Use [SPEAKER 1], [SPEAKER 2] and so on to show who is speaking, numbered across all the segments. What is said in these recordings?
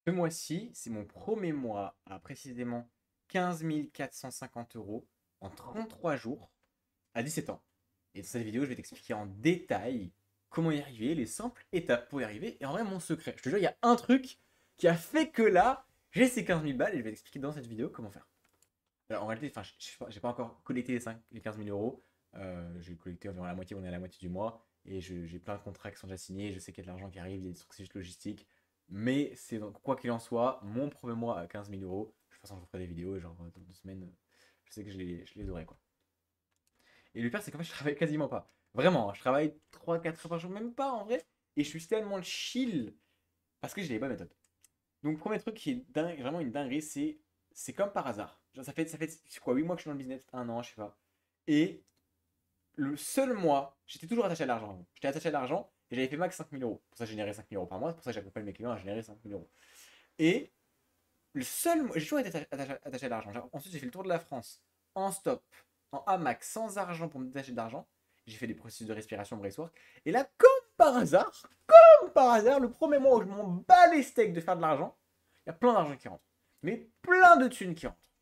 [SPEAKER 1] Ce mois-ci, c'est mon premier mois à précisément 15 450 euros en 33 jours à 17 ans. Et dans cette vidéo, je vais t'expliquer en détail comment y arriver, les simples étapes pour y arriver, et en vrai mon secret. Je te jure, il y a un truc qui a fait que là, j'ai ces 15 000 balles et je vais t'expliquer dans cette vidéo comment faire. Alors en réalité, enfin, j'ai pas encore collecté les 15 000 euros. J'ai collecté environ la moitié, on est à la moitié du mois. Et j'ai plein de contrats qui sont déjà signés. Je sais qu'il y a de l'argent qui arrive, il y a des trucs, c'est juste logistique. Mais c'est donc, quoi qu'il en soit, mon premier mois à 15 000 euros. De toute façon, je vous ferai des vidéos, genre dans 2 semaines, je sais que je les aurai quoi. Et le pire, c'est qu'en fait, je travaille quasiment pas. Vraiment, hein, je travaille 3 4 heures par jour, même pas en vrai. Et je suis tellement chill parce que j'ai les bonnes méthodes. Donc, premier truc qui est dingue, vraiment une dinguerie, c'est comme par hasard. Genre, ça fait c'est quoi, 8 mois que je suis dans le business, un an, je sais pas. Et le seul mois, j'étais toujours attaché à l'argent. J'étais attaché à l'argent et j'avais fait max 5 000 euros. Pour ça, j'ai généré 5 000 euros par mois. C'est pour ça que j'accompagne mes clients à générer 5 000 euros. Et le seul, j'ai toujours été attaché à l'argent. Ensuite, j'ai fait le tour de la France en stop, en hamac, sans argent pour me détacher d'argent. J'ai fait des processus de respiration, bracework. Et là, comme par hasard, le premier mois où je m'en bats les steaks de faire de l'argent, il y a plein d'argent qui rentre. Mais plein de thunes qui rentrent.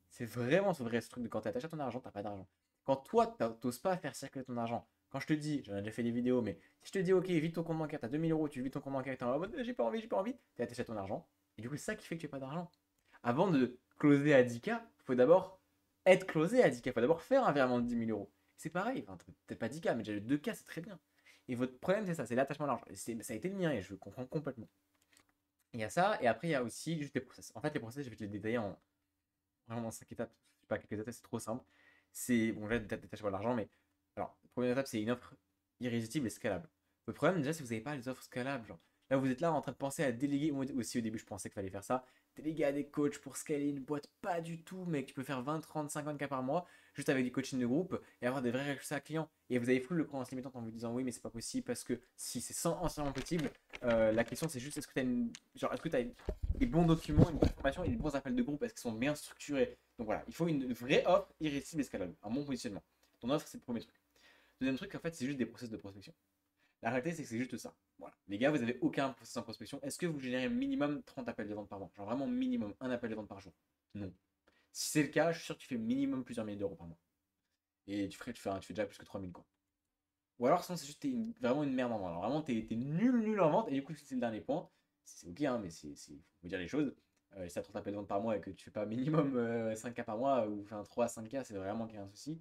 [SPEAKER 1] C'est vraiment ce vrai ce truc de quand tu attaches à ton argent, t'as pas d'argent. Quand toi, t'oses pas faire circuler ton argent, quand je te dis, j'en ai déjà fait des vidéos, mais si je te dis, ok, vide ton compte bancaire, t'as 2000 euros, tu vides ton compte bancaire, t'es en mode, j'ai pas envie, t'es attaché à ton argent. Et du coup, c'est ça qui fait que tu n'as pas d'argent. Avant de closer à 10K, il faut d'abord être closé à 10K, il faut d'abord faire un virement de 10 000 euros. C'est pareil, enfin, peut-être pas 10K, mais déjà 2K, c'est très bien. Et votre problème, c'est ça, c'est l'attachement à l'argent. Ça a été le mien et je le comprends complètement. Il y a ça, et après, il y a aussi juste les process. En fait, les process, je vais te les détailler en vraiment 5 étapes. Je sais pas, quelques étapes, c'est trop simple. C'est, bon, là, détachez pas l'argent, mais alors, la première étape, c'est une offre irrésistible et scalable. Le problème, déjà, c'est que vous n'avez pas les offres scalables. Genre. Là, vous êtes là en train de penser à déléguer. Moi aussi, au début, je pensais qu'il fallait faire ça. Déléguer à des coachs pour scaler une boîte, pas du tout, mec. Tu peux faire 20, 30, 50 cas par mois, juste avec du coaching de groupe et avoir des vrais résultats clients. Et vous avez fou le croyance limitante en vous disant oui, mais c'est pas possible parce que si c'est sans entièrement possible, la question c'est juste est-ce que tu as une. Genre, est-ce que tu as des bons documents, une bonne formation et des bons appels de groupe, est-ce qu'ils sont bien structurés. Donc voilà, il faut une vraie offre irrésistible et scalable, un bon positionnement. Ton offre, c'est le premier truc. Deuxième truc, en fait, c'est juste des process de prospection. La réalité, c'est que c'est juste ça. Voilà. Les gars, vous n'avez aucun process en prospection. Est-ce que vous générez minimum 30 appels de vente par mois? Genre vraiment minimum un appel de vente par jour? Non. Si c'est le cas, je suis sûr que tu fais minimum plusieurs milliers d'euros par mois. Et tu fais déjà plus que 3000 quoi. Ou alors sinon c'est juste vraiment une merde en vente. Alors vraiment t'es nul en vente. Et du coup c'est le dernier point. C'est ok hein, mais faut dire les choses. Si t'as 30 appels de vente par mois et que tu fais pas minimum 5K par mois ou enfin 3 à 5K, c'est vraiment qu'il y a un souci.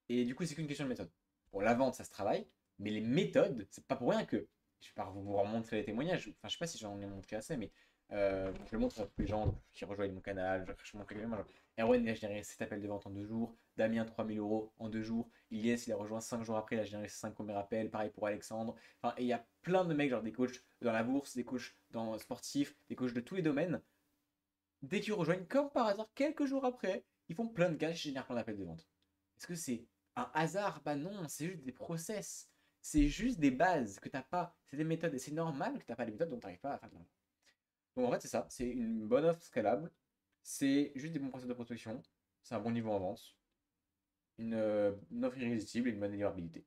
[SPEAKER 1] Et du coup c'est qu'une question de méthode. Pour la vente ça se travaille, mais les méthodes, c'est pas pour rien que je vais pas vous remontrer les témoignages. Enfin je sais pas si j'en ai montré assez, mais je le montre à tous les gens qui rejoignent mon canal. Je montre régulièrement. Genre, Erwan il a généré 7 appels de vente en 2 jours. Damien 3000 euros en 2 jours. Ilyes il a rejoint 5 jours après, il a généré 5 premiers appels. Pareil pour Alexandre. Enfin, et il y a plein de mecs, genre des coachs dans la bourse, des coachs dans sportifs, des coachs de tous les domaines. Dès qu'ils rejoignent, comme par hasard, quelques jours après, ils font plein de cash et génèrent plein d'appels de vente. Est-ce que c'est un hasard? Bah non, c'est juste des process. C'est juste des bases que t'as pas. C'est des méthodes. Et c'est normal que t'as pas les méthodes, donc t'arrives pas à faire de l'argent. Donc en fait, c'est ça. C'est une bonne offre scalable. C'est juste des bons process de prospection. C'est un bon niveau en vente. Une offre irrésistible et une bonne délivrabilité.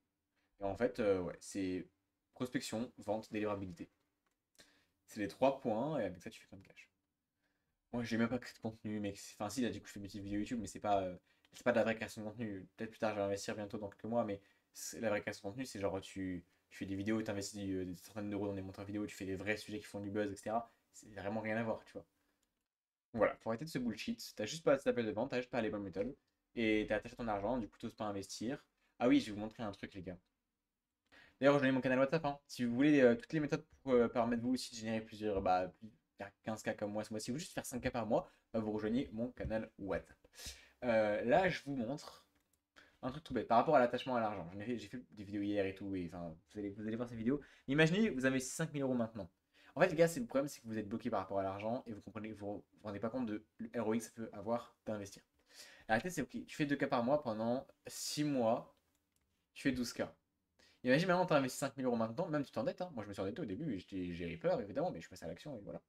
[SPEAKER 1] Et en fait, ouais, c'est prospection, vente, délivrabilité. C'est les 3 points et avec ça, tu fais plein de cash. Moi, j'ai même pas créé de contenu, mec. Enfin, si, là, du coup, je fais des petites vidéos YouTube, mais c'est pas de la vraie création de contenu. Peut-être plus tard, je vais investir bientôt dans quelques mois, mais la vraie création de contenu, c'est genre, tu fais des vidéos, tu investis des centaines d'euros dans des monteurs vidéo, tu fais des vrais sujets qui font du buzz, etc. C'est vraiment rien à voir, tu vois. Voilà, faut arrêter de ce bullshit. T'as juste pas assez d'appel de vente, t'as juste pas les bonnes méthodes. Et t'as attaché ton argent, du coup, t'oses pas investir. Ah oui, je vais vous montrer un truc, les gars. D'ailleurs, rejoignez mon canal WhatsApp, hein. Si vous voulez toutes les méthodes pour permettre vous aussi de générer plusieurs, faire 15K comme moi ce mois-ci, ou juste faire 5K par mois, bah, vous rejoignez mon canal WhatsApp. Là, je vous montre un truc tout bête par rapport à l'attachement à l'argent. J'ai fait des vidéos hier et tout, et enfin, vous allez voir ces vidéos. Imaginez, vous avez 5000 euros maintenant. En fait, les gars, c'est le problème, c'est que vous êtes bloqué par rapport à l'argent et vous rendez pas compte de l'ROI que ça peut avoir d'investir. La réalité, c'est ok, tu fais 2K par mois pendant 6 mois, tu fais 12K. Imagine maintenant, tu as investi 5000 euros maintenant, même si tu t'endettes, hein. Moi, je me suis endetté au début, et j'ai eu peur, évidemment, mais je suis passé à l'action, et voilà.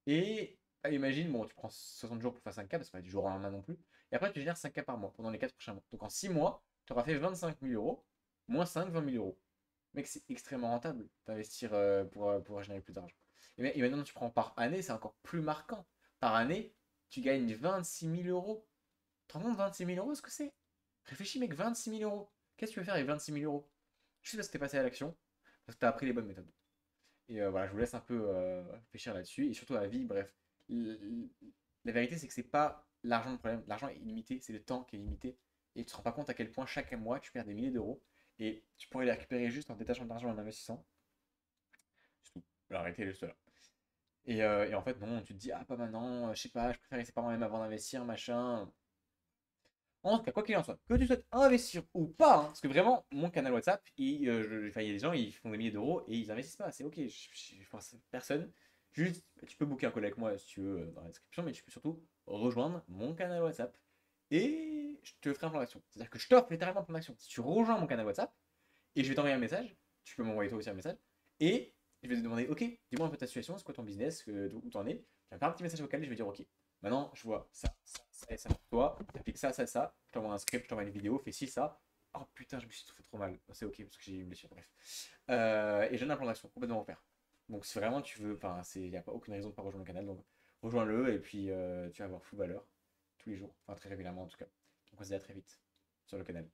[SPEAKER 1] Et imagine, bon, tu prends 60 jours pour faire 5K, parce que c'est pas du jour au lendemain non plus. Et après, tu génères 5K par mois pendant les 4 prochains mois. Donc en 6 mois, tu auras fait 25 000 euros, moins 5, 20 000 euros. Mec, c'est extrêmement rentable d'investir pour générer plus d'argent. Et maintenant, tu prends par année, c'est encore plus marquant. Par année, tu gagnes 26 000 euros. Tu te rends compte, 26 000 euros, ce que c'est? Réfléchis, mec, 26 000 euros. Qu'est-ce que tu veux faire avec 26 000 euros? Juste parce que t'es passé à l'action, parce que t'as appris les bonnes méthodes. Et voilà, je vous laisse un peu réfléchir là-dessus. Et surtout à la vie, bref. La vérité, c'est que c'est pas l'argent le problème. L'argent est illimité, c'est le temps qui est limité. Et tu te rends pas compte à quel point chaque mois, tu perds des milliers d'euros. Et tu pourrais les récupérer juste en détachant de l'argent en investissant. C'est tout. La réalité, elle est juste là. Et en fait, non, tu te dis, ah, pas maintenant, je sais pas, je préfère laisser par moi-même avant d'investir, machin. En tout cas, quoi qu'il en soit, que tu souhaites investir ou pas, hein, parce que vraiment, mon canal WhatsApp, enfin, il y a des gens, ils font des milliers d'euros et ils investissent pas, c'est ok, je force personne. Juste, tu peux booker un call avec moi si tu veux dans la description, mais tu peux surtout rejoindre mon canal WhatsApp et je te ferai un plan d'action. C'est-à-dire que je t'offre littéralement un plan d'action. Si tu rejoins mon canal WhatsApp et je vais t'envoyer un message, tu peux m'envoyer toi aussi un message, et je vais te demander, ok, dis-moi un peu ta situation, c'est quoi ton business, où t'en es. Tu vas me faire un petit message vocal et je vais dire, ok, maintenant, je vois ça, ça, ça et ça pour toi. T'appliques ça, ça, ça. Je t'envoie un script, je t'envoie une vidéo, fais ci, ça. Oh putain, je me suis fait trop mal. C'est ok parce que j'ai eu une blessure, bref. Et je donne un plan d'action complètement offert. Donc si vraiment tu veux, enfin, il n'y a pas aucune raison de pas rejoindre le canal. Donc rejoins-le et puis tu vas avoir full valeur tous les jours. Enfin, très régulièrement en tout cas. Donc on se dit à très vite sur le canal.